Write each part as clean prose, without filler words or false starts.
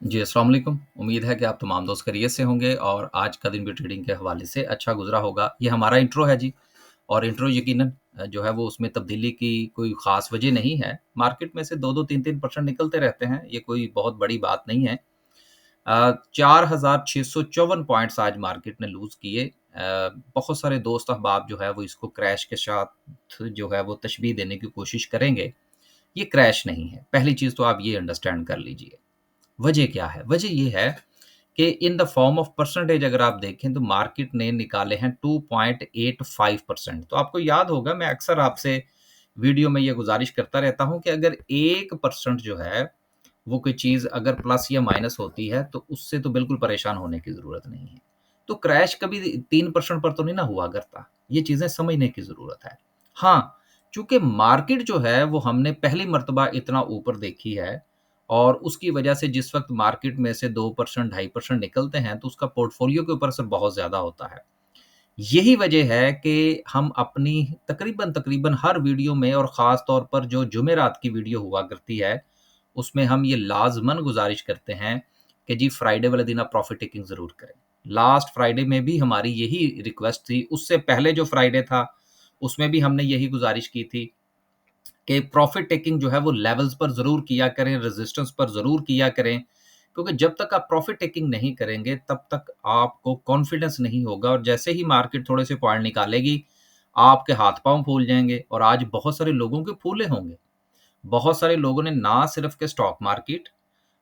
जी, अस्सलाम वालेकुम। उम्मीद है कि आप तमाम दोस्त खैरियत से होंगे और आज का दिन भी ट्रेडिंग के हवाले से अच्छा गुज़रा होगा। ये हमारा इंट्रो है जी और इंट्रो यकीनन जो है वो उसमें तब्दीली की कोई ख़ास वजह नहीं है। मार्केट में से 2-2 3-3% निकलते रहते हैं, ये कोई बहुत बड़ी बात नहीं है। 4654 पॉइंट्स आज मार्केट ने लूज़ किए। बहुत सारे दोस्त अहबाब जो है वो इसको क्रैश के साथ जो है वो तशबीह देने की कोशिश करेंगे। ये क्रैश नहीं है, पहली चीज़ तो आप ये अंडरस्टैंड कर लीजिए। वजह क्या है? वजह ये है कि in the form of percentage अगर आप देखें तो मार्केट ने निकाले हैं 2.85%। तो आपको याद होगा मैं अक्सर आपसे वीडियो में ये गुज़ारिश करता रहता हूँ कि अगर 1% जो है वो कोई चीज़ अगर प्लस या माइनस होती है तो उससे तो बिल्कुल परेशान होने की ज़रूरत नहीं है। तो क्रैश कभी 3% पर तो नहीं ना हुआ करता। ये चीज़ें समझने की ज़रूरत है। हाँ, चूँकि मार्केट जो है वो हमने पहली मर्तबा इतना ऊपर देखी है और उसकी वजह से जिस वक़्त मार्केट में से 2% 2.5% निकलते हैं तो उसका पोर्टफ़ोलियो के ऊपर असर बहुत ज़्यादा होता है। यही वजह है कि हम अपनी तकरीबन हर वीडियो में और ख़ास तौर पर जो जुमेरात की वीडियो हुआ करती है, उसमें हम ये लाज़मन गुज़ारिश करते हैं कि जी फ्राइडे वाले दिन आप प्रॉफ़िट टेकिंग ज़रूर करें। लास्ट फ्राइडे में भी हमारी यही रिक्वेस्ट थी, उससे पहले जो फ्राइडे था, उसमें भी हमने यही गुज़ारिश की थी कि प्रॉफ़िट टेकिंग जो है वो लेवल्स पर ज़रूर किया करें, रेज़िस्टेंस पर ज़रूर किया करें, क्योंकि जब तक आप प्रॉफ़िट टेकिंग नहीं करेंगे, तब तक आपको कॉन्फिडेंस नहीं होगा और जैसे ही मार्केट थोड़े से पॉइंट निकालेगी, आपके हाथ-पाँव फूल जाएँगे और आज बहुत सारे लोगों के फूले होंगे। बहुत सारे लोगों ने ना सिर्फ़ के स्टॉक मार्केट,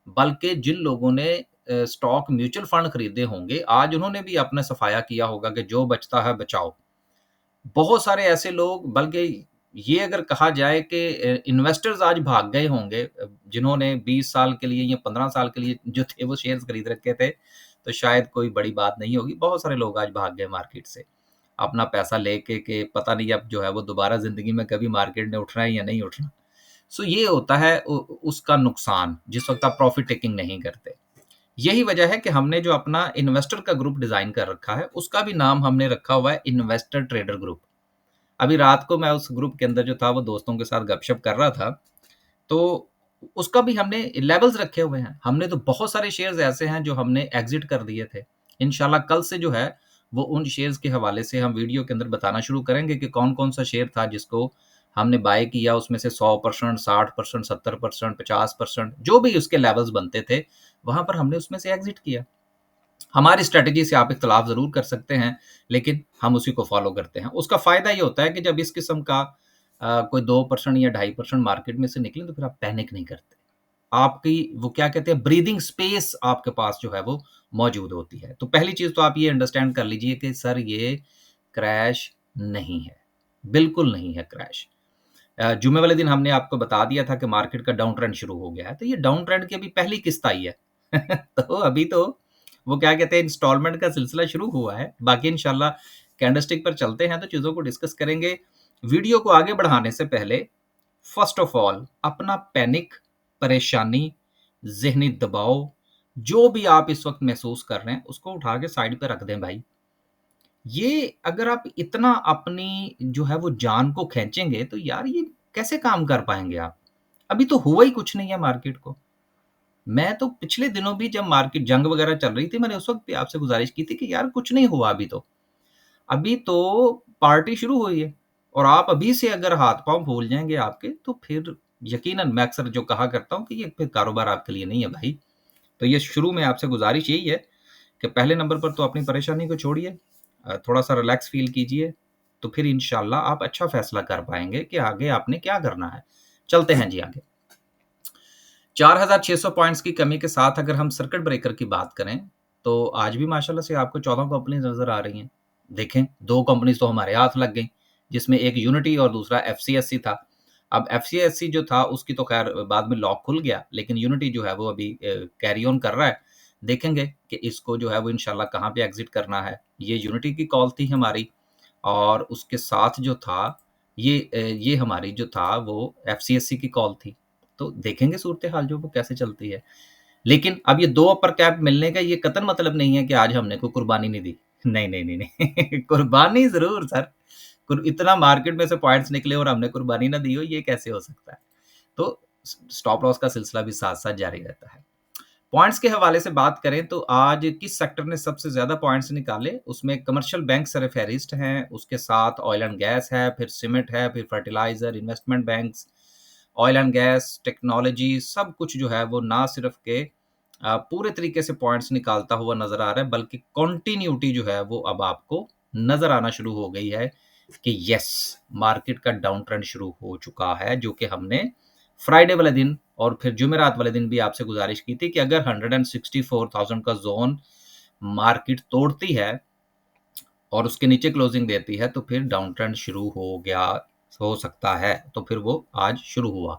बल्कि जिन लोगों ने स्टॉक म्यूचुअल फंड खरीदे होंगे, आज उन्होंने भी अपना सफाया किया होगा कि जो बचता है बचाओ। बहुत सारे ऐसे लोग बल्कि ये अगर कहा जाए कि इन्वेस्टर्स आज भाग गए होंगे जिन्होंने 20 साल के लिए या 15 साल के लिए जो थे वो शेयर्स खरीद रखे थे, तो शायद कोई बड़ी बात नहीं होगी। बहुत सारे लोग आज भाग गए मार्केट से, अपना पैसा लेके कि पता नहीं अब जो है वो दोबारा ज़िंदगी में कभी मार्केट ने उठना है या नहीं उठना। सो ये होता है उसका नुकसान, जिस वक़्त आप प्रॉफ़िट टेकिंग नहीं करते। यही वजह है कि हमने जो अपना इन्वेस्टर का ग्रुप डिज़ाइन कर रखा है, उसका भी नाम हमने रखा हुआ है इन्वेस्टर ट्रेडर ग्रुप। अभी रात को मैं उस ग्रुप के अंदर जो था वो दोस्तों के साथ गपशप कर रहा था, तो उसका भी हमने लेवल्स रखे हुए हैं। हमने तो बहुत सारे शेयर्स ऐसे हैं जो हमने एग्ज़िट कर दिए थे। इंशाल्लाह कल से जो है वो उन शेयर्स के हवाले से हम वीडियो के अंदर बताना शुरू करेंगे कि कौन-कौन सा शेयर था जिसको हमने बाय किया, उसमें से 100%, 60%, 70%, 50% जो भी उसके लेवल्स बनते थे, वहाँ पर हमने उसमें से एग्ज़िट किया। हमारी स्ट्रैटेजी से आप इख्तिलाफ ज़रूर कर सकते हैं, लेकिन हम उसी को फ़ॉलो करते हैं। उसका फ़ायदा ये होता है कि जब इस किस्म का कोई 2% या 2.5% मार्केट में से निकले, तो फिर आप पैनिक नहीं करते। आपकी वो क्या कहते हैं ब्रीथिंग स्पेस आपके पास जो है वो मौजूद होती है। तो पहली चीज़ तो आप ये अंडरस्टैंड कर लीजिए कि सर ये क्रैश नहीं है, बिल्कुल नहीं है क्रैश। जुम्मे वाले दिन हमने आपको बता दिया था कि मार्केट का डाउन ट्रेंड शुरू हो गया है, तो ये डाउन ट्रेंड की अभी पहली किस्त आई है। तो अभी तो वो क्या कहते हैं इंस्टॉलमेंट का सिलसिला शुरू हुआ है। बाकी इंशाल्लाह कैंडलस्टिक पर चलते हैं तो चीज़ों को डिस्कस करेंगे। वीडियो को आगे बढ़ाने से पहले फर्स्ट ऑफ ऑल अपना पैनिक, परेशानी, ज़हनी दबाव जो भी आप इस वक़्त महसूस कर रहे हैं, उसको उठा के साइड पे रख दें भाई। ये अगर आप इतना अपनी जो है वो जान को खींचेंगे तो यार ये कैसे काम कर पाएँगे आप? अभी तो हुआ ही कुछ नहीं है मार्केट को। मैं तो पिछले दिनों भी जब मार्केट जंग वगैरह चल रही थी, मैंने उस वक़्त भी आपसे गुज़ारिश की थी कि यार कुछ नहीं हुआ अभी तो। अभी तो पार्टी शुरू हुई है और आप अभी से अगर हाथ-पाँव फूल जाएँगे आपके, तो फिर यकीनन मैं अक्सर जो कहा करता हूँ कि ये फिर कारोबार आपके लिए नहीं है भाई। तो ये शुरू में आपसे गुज़ारिश यही है कि पहले नंबर पर तो अपनी परेशानी को छोड़िए, थोड़ा-सा रिलैक्स फ़ील कीजिए, तो फिर इंशाल्लाह आप अच्छा फ़ैसला कर पाएँगे कि आगे आपने क्या करना है। चलते हैं जी आगे। 4600 पॉइंट्स की कमी के साथ अगर हम सर्किट ब्रेकर की बात करें, तो आज भी माशाल्लाह से आपको 14 कंपनीज़ नज़र आ रही हैं। देखें, 2 कंपनीज़ तो हमारे हाथ लग गईं, जिसमें एक यूनिटी और दूसरा एफसीएससी था। अब एफसीएससी जो था उसकी तो ख़ैर बाद में लॉक खुल गया, लेकिन यूनिटी जो है वो अभी कैरी ऑन कर रहा है। देखेंगे कि इसको जो है वो इंशाल्लाह कहाँ पे एग्ज़िट करना है। ये यूनिटी की कॉल थी हमारी और उसके साथ जो था ये हमारी जो था वो एफसीएससी की कॉल थी। तो देखेंगे सूरत-ए-हाल जो वो कैसे चलती है। लेकिन अब ये 2 अपर कैप मिलने का ये कतई मतलब नहीं है कि आज हमने कोई कुर्बानी नहीं दी। नहीं, नहीं, नहीं, नहीं कुर्बानी ज़रूर सर। कुर इतना मार्केट में से पॉइंट्स निकले और हमने कुर्बानी ना दी हो, ये कैसे हो सकता है? तो स्टॉप लॉस का सिलसिला भी साथ-साथ जारी रहता है। पॉइंट्स के हवाले से बात करें तो आज किस सेक्टर ने सबसे ज़्यादा पॉइंट्स निकाले, उसमें कमर्शियल बैंक सरफ़हरिस्त हैं, उसके साथ ऑयल एंड गैस है, फिर सीमेंट है, फिर fertiliser, investment banks, oil and gas, technology सब कुछ जो है वो ना सिर्फ़ के पूरे तरीके से पॉइंट्स निकालता हुआ नज़र आ रहा है, बल्कि कंटिन्यूटी जो है वो अब आपको नज़र आना शुरू हो गई है कि यस, मार्केट का डाउन ट्रेंड शुरू हो चुका है, जो कि हमने फ्राइडे वाले दिन और फिर जुमेरात वाले दिन भी आपसे गुज़ारिश की थी कि अगर 164,000 का ज़ोन मार्केट तोड़ती है और उसके नीचे क्लोजिंग देती है, तो फिर डाउन ट्रेंड शुरू हो सकता है। तो फिर वो आज शुरू हुआ।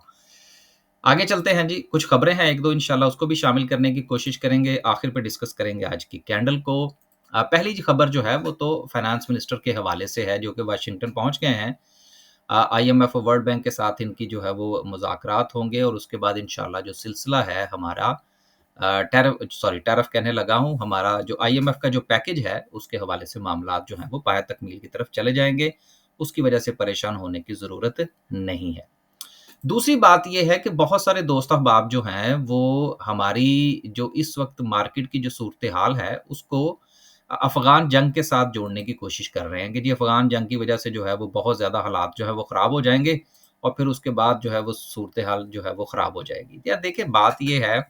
आगे चलते हैं जी, कुछ खबरें हैं 1-2 इंशाल्लाह उसको भी शामिल करने की कोशिश करेंगे, आखिर पे डिस्कस करेंगे आज की कैंडल को। पहली जो खबर जो है वो तो फाइनेंस मिनिस्टर के हवाले से है जो कि वाशिंगटन पहुँच गए हैं। आईएमएफ और वर्ल्ड बैंक के साथ इनकी जो है वो मुज़ाकरात होंगे और उसके बाद इंशाल्लाह जो सिलसिला है हमारा टैरिफ कहने लगा हूँ, हमारा जो आईएमएफ का जो पैकेज है, उसके हवाले से मामलात जो हैं वो पाया तकमील की तरफ चले जाएँगे। उसकी वजह से परेशान होने की ज़रूरत नहीं है। दूसरी बात ये है कि बहुत सारे दोस्त अहबाब जो हैं, वो हमारी जो इस वक़्त मार्केट की जो सूरत-ए-हाल है, उसको अफ़गान जंग के साथ जोड़ने की कोशिश कर रहे हैं कि जी अफ़गान जंग की वज़ह से जो है वो बहुत ज़्यादा हालात जो है वो ख़राब हो जाएँगे और फिर उसके बाद जो है वो सूरत-ए-हाल जो है वो ख़राब हो जाएगी। यार देखिए बात ये है,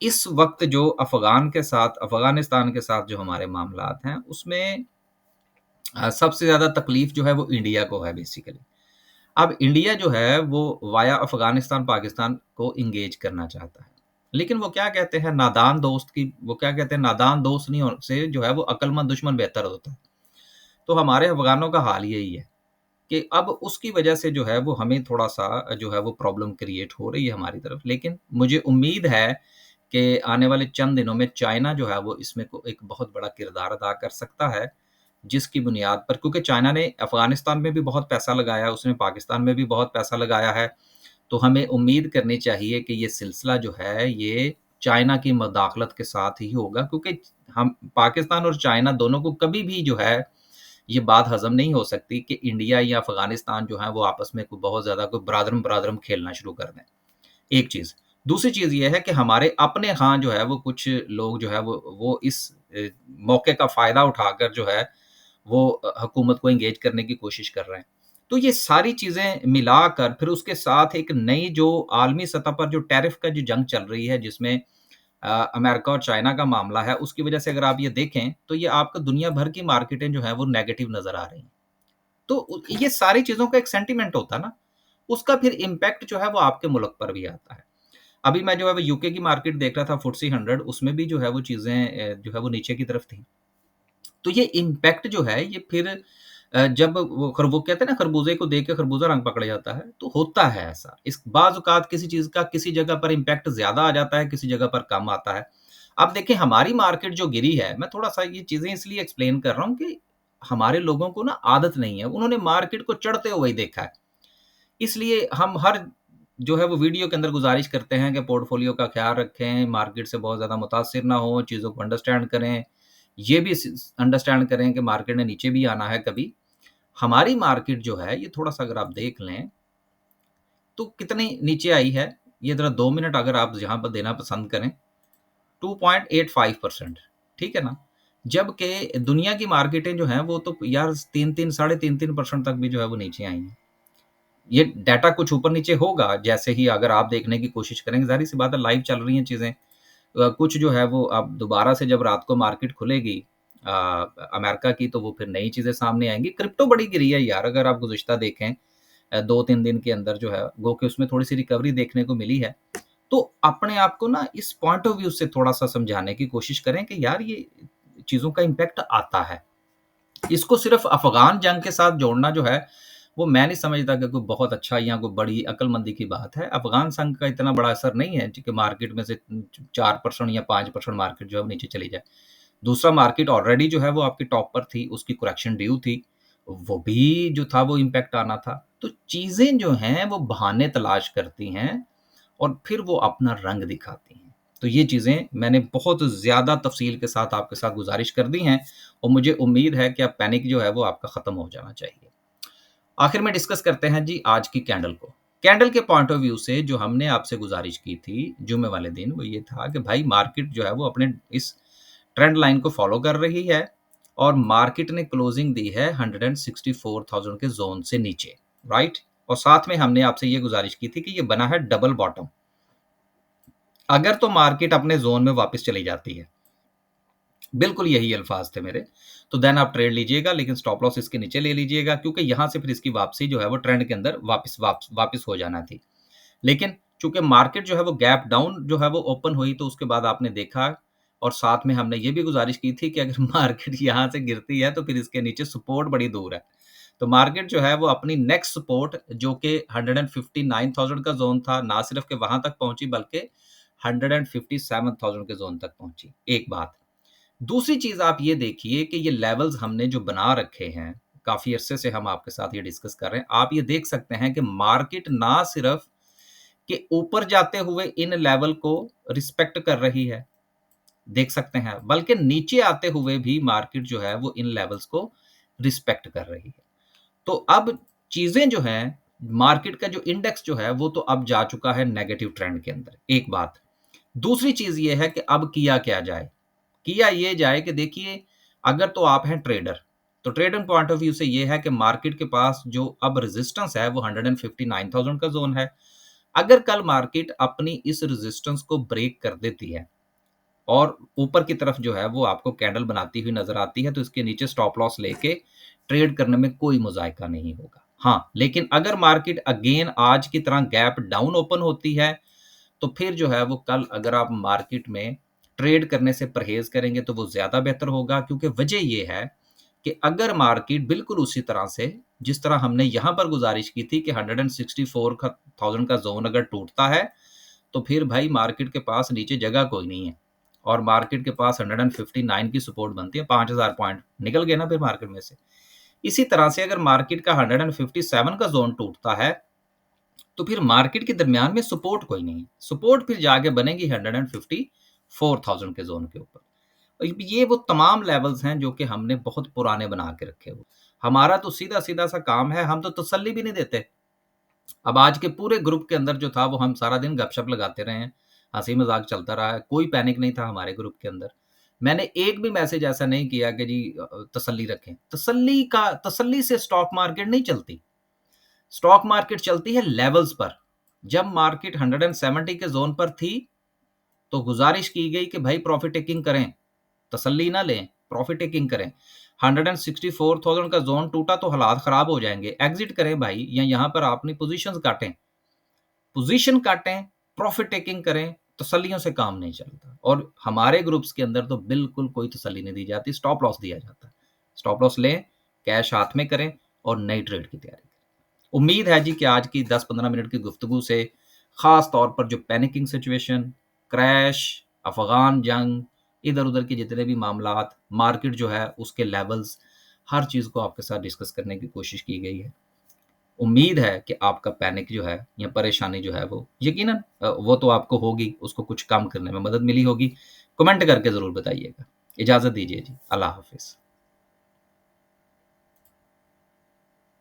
इस वक़्त जो अफ़गानिस्तान के साथ जो हमारे मामलात हैं, उसमें सबसे ज़्यादा तकलीफ़ जो है वो इंडिया को है बेसिकली। अब इंडिया जो है वो वाया अफ़गानिस्तान, पाकिस्तान को एंगेज करना चाहता है। लेकिन वो क्या कहते हैं नादान दोस्त नहीं हो से जो है वो अक्लमंद दुश्मन बेहतर होता है। तो हमारे अफ़गानों का हाल यही है कि अब उसकी वजह से जो है वो हमें थोड़ा-सा जो है वो प्रॉब्लम क्रिएट हो रही है हमारी तरफ। लेकिन मुझे उम्मीद है कि आने वाले चंद दिनों में चाइना जो है वो इसमें को एक बहुत बड़ा किरदार अदा कर सकता है। जिसकी बुनियाद पर क्योंकि चाइना ने अफ़गानिस्तान में भी बहुत पैसा लगाया, उसने पाकिस्तान में भी बहुत पैसा लगाया है, तो हमें उम्मीद करनी चाहिए कि ये सिलसिला जो है, ये चाइना की मदाखलत के साथ ही होगा क्योंकि हम पाकिस्तान और चाइना दोनों को कभी भी जो है, ये बात हज़म नहीं हो सकती कि इंडिया या अफ़गानिस्तान जो है, वो आपस में कोई बहुत ज़्यादा कोई बरादरम-बरादरम खेलना शुरू कर दें, एक चीज़। दूसरी चीज़ ये है कि हमारे अपने यहाँ जो है, वो कुछ लोग जो है, वो इस मौके का फ़ायदा उठाकर जो है वो हुकूमत को एंगेज करने की कोशिश कर रहे हैं। तो ये सारी चीज़ें मिलाकर फिर उसके साथ एक नई जो आलमी सतह पर जो टैरिफ का जो जंग चल रही है जिसमें अमेरिका और चाइना का मामला है, उसकी वजह से अगर आप ये देखें, तो ये आपको दुनिया भर की मार्केटें जो हैं वो नेगेटिव नज़र आ रही हैं। तो ये सारी चीज़ों का एक सेंटिमेंट होता है ना, उसका फिर इम्पैक्ट जो है वो आपके मुल्क पर भी आता है। अभी मैं जो है वो यूके की मार्केट देख रहा था FTSE 100 उसमें भी जो है वो चीज़ें जो है वो नीचे की तरफ थी। तो ये इम्पैक्ट जो है ये फिर जब वो कहते हैं ना खरबूजे को देख के खरबूजा रंग पकड़ जाता है, तो होता है ऐसा। इस बाज़ औक़ात किसी चीज़ का किसी जगह पर इम्पैक्ट ज़्यादा आ जाता है, किसी जगह पर कम आता है। अब देखिए हमारी मार्केट जो गिरी है, मैं थोड़ा-सा ये चीज़ें इसलिए एक्सप्लेन कर रहा हूँ कि हमारे लोगों को ना आदत नहीं है, उन्होंने मार्केट को चढ़ते हुए ही देखा है। इसलिए हम हर जो है वो वीडियो के अंदर गुज़ारिश करते हैं कि पोर्टफ़ोलियो का ख़्याल रखें, मार्केट से बहुत ज़्यादा मुतासिर ना हों, चीज़ों को अंडरस्टैंड करें। ये भी अंडरस्टैंड करें कि मार्केट ने नीचे भी आना है कभी। हमारी मार्केट जो है ये थोड़ा-सा अगर आप देख लें, तो कितनी नीचे आई है, ये ज़रा 2 मिनट अगर आप यहाँ पर देना पसंद करें, 2.85% ठीक है ना? जबकि दुनिया की मार्केटें जो हैं वो तो यार 3-3 साढ़े 3-3% तक भी जो है वो नीचे आई हैं। ये डाटा कुछ ऊपर-नीचे होगा, जैसे ही अगर आप देखने की कोशिश करेंगे, ज़ाहिर-सी बात है लाइव चल रही हैं चीज़ें। कुछ जो है वो अब दोबारा से जब रात को मार्केट खुलेगी अमेरिका की तो वो फिर नई चीज़ें सामने आएँगी। क्रिप्टो बड़ी गिरी है यार अगर आप गुज़िश्ता देखें 2-3 दिन के अंदर जो है गो के उसमें थोड़ी-सी रिकवरी देखने को मिली है। तो अपने आप को ना इस पॉइंट ऑफ व्यू से थोड़ा-सा समझाने की कोशिश करें कि यार ये चीज़ों का इम्पैक्ट आता है। इसको सिर्फ़ अफ़गान जंग के साथ जोड़ना जो है, वो मैं नहीं समझता कि कोई बहुत अच्छा या कोई बड़ी अक्लमंदी की बात है। अफ़गान संघ का इतना बड़ा असर नहीं है कि मार्केट में से 4% या 5% मार्केट जो है वो नीचे चली जाए। दूसरा मार्केट ऑलरेडी जो है वो आपकी टॉप पर थी, उसकी करेक्शन ड्यू थी। वो भी जो था वो इम्पैक्ट आना था। तो चीज़ें जो हैं वो बहाने तलाश करती हैं और फिर वो अपना रंग दिखाती हैं। तो ये चीज़ें मैंने बहुत ज़्यादा तफ़सील के साथ आपके साथ गुज़ारिश कर दी हैं और मुझे उम्मीद है कि अब पैनिक जो है वो आपका ख़त्म हो जाना चाहिए। आखिर में डिस्कस करते हैं जी आज की कैंडल को। कैंडल के पॉइंट ऑफ व्यू से जो हमने आपसे गुज़ारिश की थी जुम्मे वाले दिन, वो ये था कि भाई मार्केट जो है वो अपने इस ट्रेंड लाइन को फ़ॉलो कर रही है और मार्केट ने क्लोजिंग दी है 164,000 के ज़ोन से नीचे, राइट? और साथ में हमने आपसे ये गुज़ारिश की थी कि ये बना है डबल बॉटम। अगर तो मार्केट अपने ज़ोन में वापस चली जाती है, बिल्कुल यही अल्फ़ाज़ थे मेरे, तो देन आप ट्रेड लीजिएगा, लेकिन स्टॉप लॉस इसके नीचे ले लीजिएगा, क्योंकि यहाँ से फिर इसकी वापसी जो है वो ट्रेंड के अंदर वापस हो जाना थी। लेकिन चूँकि मार्केट जो है वो गैप डाउन जो है वो ओपन हुई, तो उसके बाद आपने देखा और साथ में हमने ये भी गुज़ारिश की थी कि अगर मार्केट यहाँ से गिरती है तो फिर इसके नीचे सपोर्ट बड़ी दूर है। तो मार्केट जो है वो अपनी नेक्स्ट सपोर्ट जो कि 159,000 का ज़ोन था, ना सिर्फ़ कि वहाँ तक पहुँची बल्कि 157,000 के ज़ोन तक पहुँची, एक बात। दूसरी चीज़ आप ये देखिए कि ये लेवल्स हमने जो बना रखे हैं, काफ़ी अरसे से हम आपके साथ ये डिस्कस कर रहे हैं। आप ये देख सकते हैं कि मार्केट ना सिर्फ़ कि ऊपर जाते हुए इन लेवल को रिस्पेक्ट कर रही है, देख सकते हैं, बल्कि नीचे आते हुए भी मार्केट जो है वो इन लेवल्स को रिस्पेक्ट कर रही है। तो अब चीज़ें जो हैं, मार्केट का जो इंडेक्स जो है वो तो अब जा चुका है नेगेटिव ट्रेंड के अंदर, एक बात। दूसरी चीज़ ये है कि अब किया क्या जाए? किया ये जाए कि देखिए, अगर तो आप हैं ट्रेडर, तो ट्रेडिंग पॉइंट ऑफ व्यू से ये है कि मार्केट के पास जो अब रेजिस्टेंस है वो 159,000 का ज़ोन है। अगर कल मार्केट अपनी इस रेजिस्टेंस को ब्रेक कर देती है और ऊपर की तरफ जो है वो आपको कैंडल बनाती हुई नज़र आती है, तो इसके नीचे स्टॉप लॉस लेके ट्रेड करने में कोई मुज़ायका नहीं होगा। हाँ, लेकिन अगर मार्केट अगेन आज की तरह गैप डाउन ओपन होती है, तो फिर जो है वो कल अगर आप मार्केट में ट्रेड करने से परहेज़ करेंगे तो वो ज़्यादा बेहतर होगा, क्योंकि वजह ये है कि अगर मार्केट बिल्कुल उसी तरह से जिस तरह हमने यहाँ पर गुज़ारिश की थी कि 164,000 का ज़ोन अगर टूटता है, तो फिर भाई मार्केट के पास नीचे जगह कोई नहीं है और मार्केट के पास 159 की सपोर्ट बनती है, 5,000 पॉइंट निकल गए ना फिर मार्केट में से। इसी तरह से अगर मार्केट का 157 का ज़ोन टूटता है, तो फिर मार्केट के दरमियान में सपोर्ट कोई नहीं है। सपोर्ट फिर जाके बनेगी 154,000 के ज़ोन के ऊपर। ये वो तमाम लेवल्स हैं जो कि हमने बहुत पुराने बना के रखे हुए। हमारा तो सीधा-सीधा सा काम है, हम तो तसल्ली भी नहीं देते। अब आज के पूरे ग्रुप के अंदर जो था वो हम सारा दिन गपशप लगाते रहे हैं, हँसी-मज़ाक चलता रहा है, कोई पैनिक नहीं था हमारे ग्रुप के अंदर। मैंने एक भी मैसेज ऐसा नहीं किया कि जी तसल्ली रखें। तसल्ली से स्टॉक मार्केट नहीं चलती। स्टॉक मार्केट चलती है लेवल्स पर। जब मार्केट 170 के ज़ोन पर थी, तो गुज़ारिश की गई कि भाई प्रॉफ़िट टेकिंग करें, तसल्ली ना लें, प्रॉफ़िट टेकिंग करें। 164,000 का ज़ोन टूटा तो हालात ख़राब हो जाएँगे, एग्ज़िट करें भाई, या यहाँ पर अपनी पोज़ीशंस काटें। पोज़ीशन काटें, प्रॉफ़िट टेकिंग करें, तसल्लियों से काम नहीं चलता। और हमारे ग्रुप्स के अंदर तो बिल्कुल कोई तसल्ली नहीं दी जाती, स्टॉप लॉस दिया जाता है। स्टॉप लॉस लें, कैश हाथ में करें और नई ट्रेड की तैयारी करें। उम्मीद है जी कि आज की 10-15 मिनट की गुफ्तगू से ख़ास तौर पर जो पैनिकिंग सिचुएशन, क्रैश, अफ़गान जंग, इधर-उधर के जितने भी मामलात, मार्केट जो है उसके लेवल्स, हर चीज़ को आपके साथ डिस्कस करने की कोशिश की गई है। उम्मीद है कि आपका पैनिक जो है या परेशानी जो है वो यकीनन वो तो आपको होगी, उसको कुछ कम करने में मदद मिली होगी। कमेंट करके ज़रूर बताइएगा। इजाज़त दीजिए जी। अल्लाह हाफ़िज़।